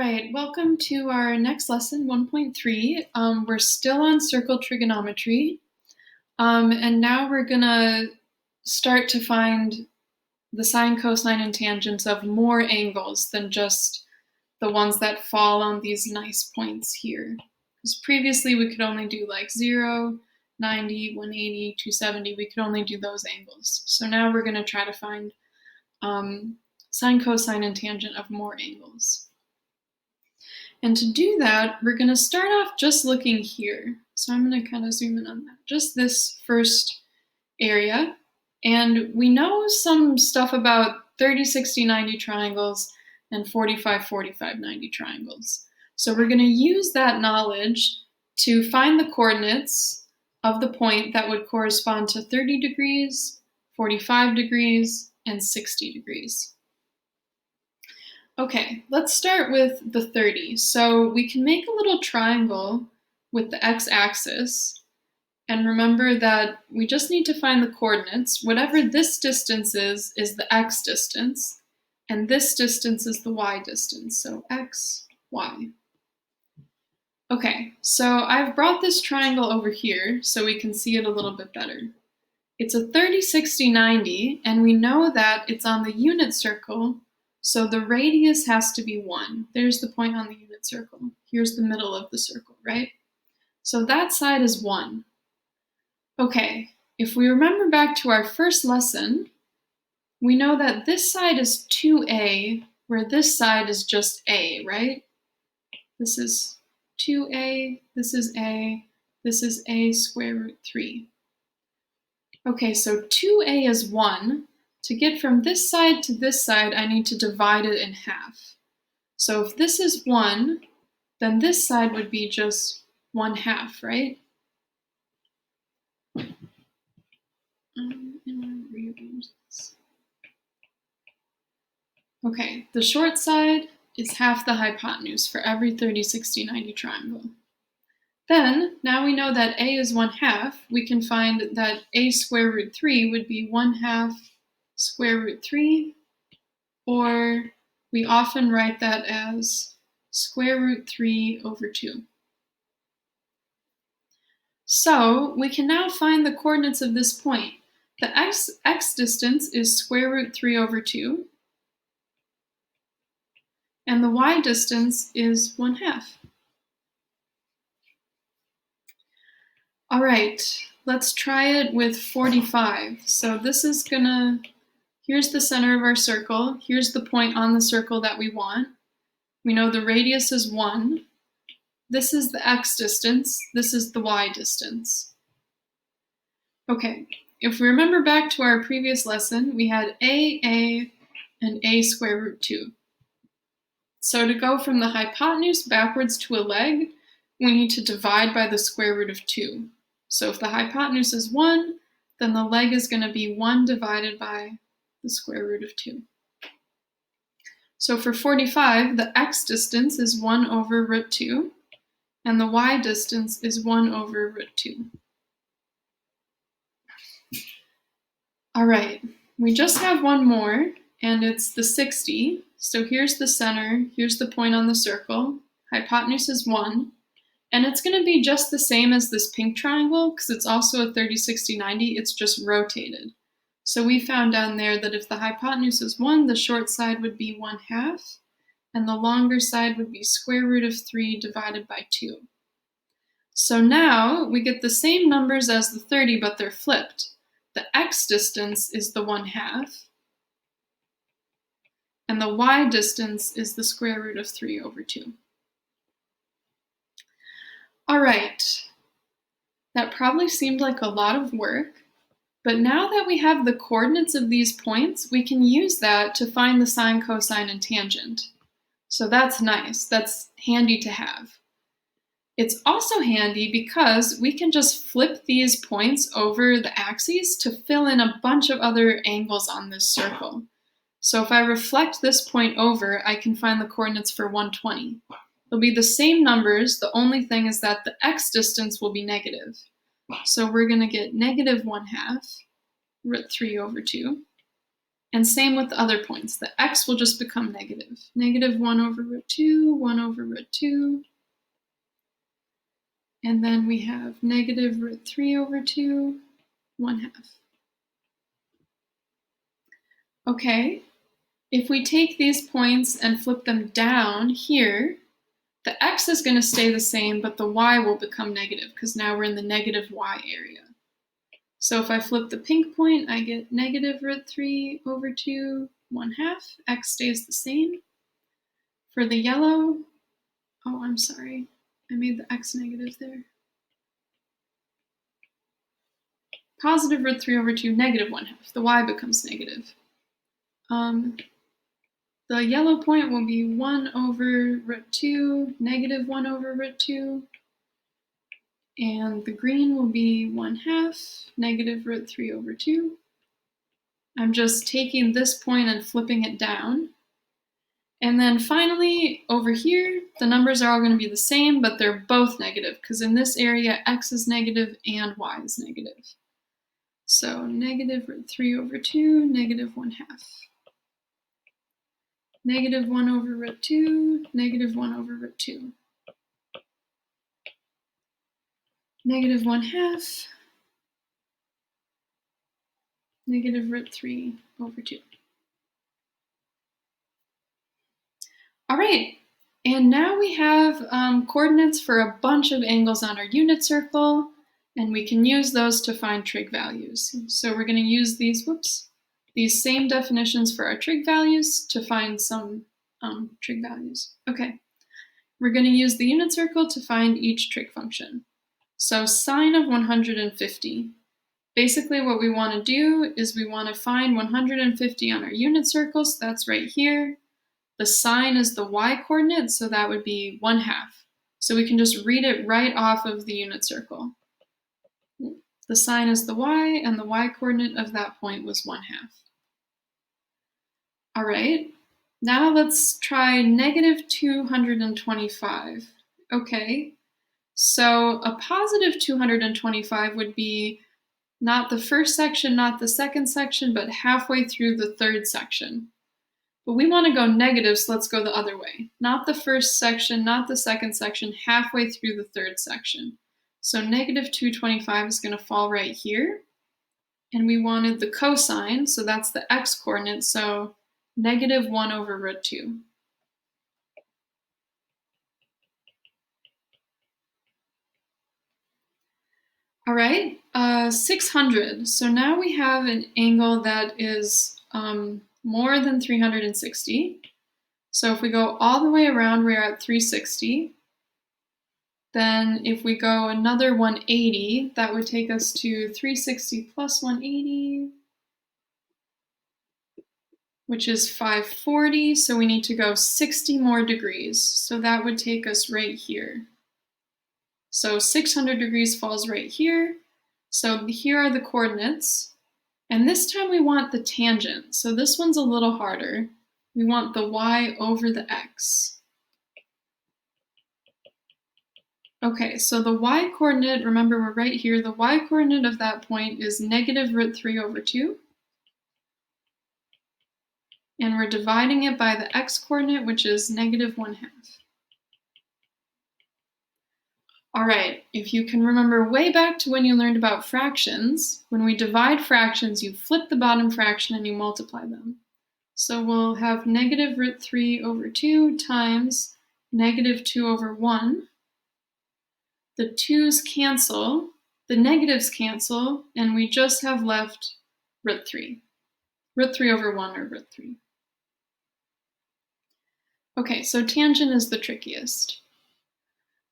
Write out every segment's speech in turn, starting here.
right, welcome to our next lesson, 1.3. We're still on circle trigonometry, and now we're gonna start to find the sine, cosine, and tangents of more angles than just the ones that fall on these nice points here. Because previously we could only do like 0, 90, 180, 270, we could only do those angles. So now we're gonna try to find sine, cosine, and tangent of more angles. And to do that, we're going to start off just looking here. So I'm going to kind of zoom in on that, just this first area. And we know some stuff about 30, 60, 90 triangles and 45, 45, 90 triangles. So we're going to use that knowledge to find the coordinates of the point that would correspond to 30 degrees, 45 degrees, and 60 degrees. Okay, let's start with the 30. So we can make a little triangle with the x-axis. And remember that we just need to find the coordinates. Whatever this distance is the x distance. And this distance is the y distance. So x, y. Okay, so I've brought this triangle over here so we can see it a little bit better. It's a 30, 60, 90, and we know that it's on the unit circle. So the radius has to be 1. There's the point on the unit circle. Here's the middle of the circle, right? So that side is 1. Okay, if we remember back to our first lesson, we know that this side is 2a, where this side is just a, right? This is 2a, this is a, this is a square root 3. Okay, so 2a is 1. To get from this side to this side, I need to divide it in half. So if this is 1, then this side would be just 1/2, right? Rearrange this. Okay, the short side is half the hypotenuse for every 30, 60, 90 triangle. Then, now we know that a is 1/2, we can find that a square root 3 would be 1/2 square root 3, or we often write that as square root 3 over 2. So we can now find the coordinates of this point. The x distance is square root 3 over 2, and the y distance is 1/2. All right, let's try it with 45. So this is here's the center of our circle. Here's the point on the circle that we want. We know the radius is 1. This is the x distance. This is the y distance. Okay, if we remember back to our previous lesson, we had a, and a square root 2. So to go from the hypotenuse backwards to a leg, we need to divide by the square root of 2. So if the hypotenuse is 1, then the leg is going to be 1 divided by the square root of 2. So for 45, the x distance is 1 over root 2, and the y distance is 1 over root 2. All right, we just have one more, and it's the 60. So here's the center, here's the point on the circle, hypotenuse is 1, and it's going to be just the same as this pink triangle, because it's also a 30, 60, 90, it's just rotated. So we found down there that if the hypotenuse is 1, the short side would be 1/2, and the longer side would be square root of 3 divided by 2. So now we get the same numbers as the 30, but they're flipped. The x distance is the 1/2, and the y distance is the square root of 3 over 2. All right, that probably seemed like a lot of work. But now that we have the coordinates of these points, we can use that to find the sine, cosine, and tangent. So that's nice. That's handy to have. It's also handy because we can just flip these points over the axes to fill in a bunch of other angles on this circle. So if I reflect this point over, I can find the coordinates for 120. They'll be the same numbers. The only thing is that the x distance will be negative. So we're going to get negative 1/2 root 3 over 2. And same with the other points. The x will just become negative. Negative 1 over root 2, 1 over root 2. And then we have negative root 3 over 2, 1/2. Okay, if we take these points and flip them down here, the x is going to stay the same, but the y will become negative because now we're in the negative y area. So if I flip the pink point, I get negative root 3 over 2, 1/2. X stays the same. For the yellow, oh, I'm sorry. I made the x negative there. Positive root 3 over 2, negative 1/2. The y becomes negative. The yellow point will be 1 over root 2, negative 1 over root 2. And the green will be 1/2, negative root 3 over 2. I'm just taking this point and flipping it down. And then finally, over here, the numbers are all going to be the same, but they're both negative, because in this area, x is negative and y is negative. So negative root 3 over 2, negative 1/2. Negative 1 over root 2, negative 1 over root 2. Negative 1/2, negative root 3 over 2. All right, and now we have coordinates for a bunch of angles on our unit circle, and we can use those to find trig values. So we're going to use these same definitions for our trig values to find some trig values. Okay, we're going to use the unit circle to find each trig function. So sine of 150. Basically what we want to do is we want to find 150 on our unit circle, so that's right here. The sine is the y-coordinate, so that would be 1/2. So we can just read it right off of the unit circle. The sine is the y, and the y-coordinate of that point was 1/2. All right, now let's try negative 225. Okay, so a positive 225 would be not the first section, not the second section, but halfway through the third section. But we want to go negative, so let's go the other way. Not the first section, not the second section, halfway through the third section. So negative 225 is going to fall right here. And we wanted the cosine, so that's the x-coordinate, so negative 1 over root 2. All right, 600. So now we have an angle that is more than 360. So if we go all the way around, we're at 360. Then if we go another 180, that would take us to 360 plus 180, which is 540. So we need to go 60 more degrees. So that would take us right here. So 600 degrees falls right here. So here are the coordinates. And this time we want the tangent. So this one's a little harder. We want the y over the x. Okay, so the y-coordinate, remember we're right here, the y-coordinate of that point is negative root 3 over 2. And we're dividing it by the x-coordinate, which is negative 1/2. All right, if you can remember way back to when you learned about fractions, when we divide fractions, you flip the bottom fraction and you multiply them. So we'll have negative root 3 over 2 times negative 2 over 1. The 2's cancel, the negatives cancel, and we just have left root 3. Root 3 over 1, or root 3. Okay, so tangent is the trickiest.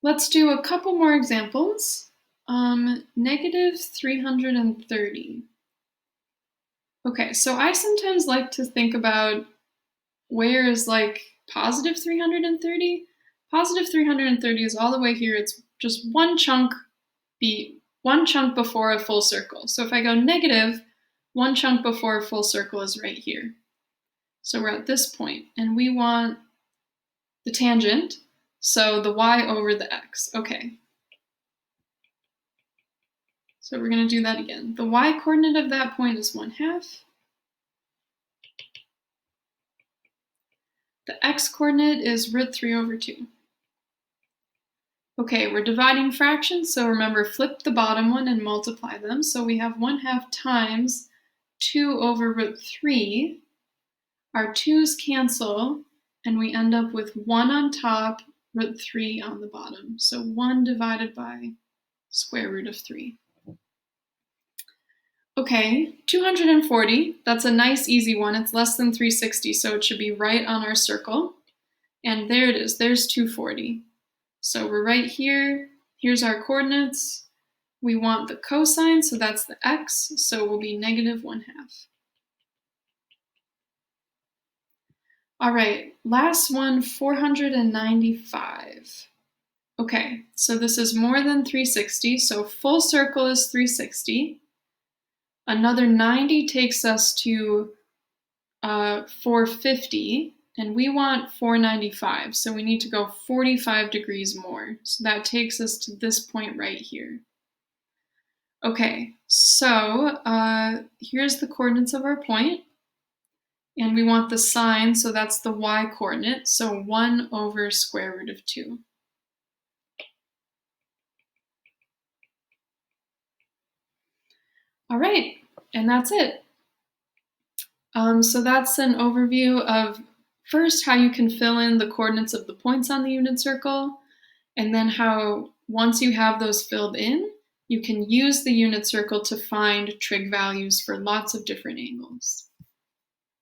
Let's do a couple more examples. Negative 330. Okay, so I sometimes like to think about where is like positive 330. Positive 330 is all the way here. It's just one chunk before a full circle. So if I go negative, one chunk before a full circle is right here. So we're at this point, and we want the tangent, so the y over the x. Okay. So we're going to do that again. The y-coordinate of that point is 1/2. The x-coordinate is root 3 over 2. Okay, we're dividing fractions, so remember, flip the bottom one and multiply them. So we have 1/2 times 2 over root 3. Our 2's cancel, and we end up with 1 on top, root 3 on the bottom. So 1 divided by square root of 3. Okay, 240, that's a nice easy one. It's less than 360, so it should be right on our circle. And there it is, there's 240. So we're right here, here's our coordinates. We want the cosine, so that's the x, so it will be negative 1/2. All right, last one, 495. Okay, so this is more than 360, so full circle is 360. Another 90 takes us to 450, and we want 495, so we need to go 45 degrees more. So that takes us to this point right here. Okay, so here's the coordinates of our point, and we want the sine, so that's the y-coordinate, so 1 over square root of 2. All right, and that's it. So that's an overview of first how you can fill in the coordinates of the points on the unit circle, and then how once you have those filled in, you can use the unit circle to find trig values for lots of different angles.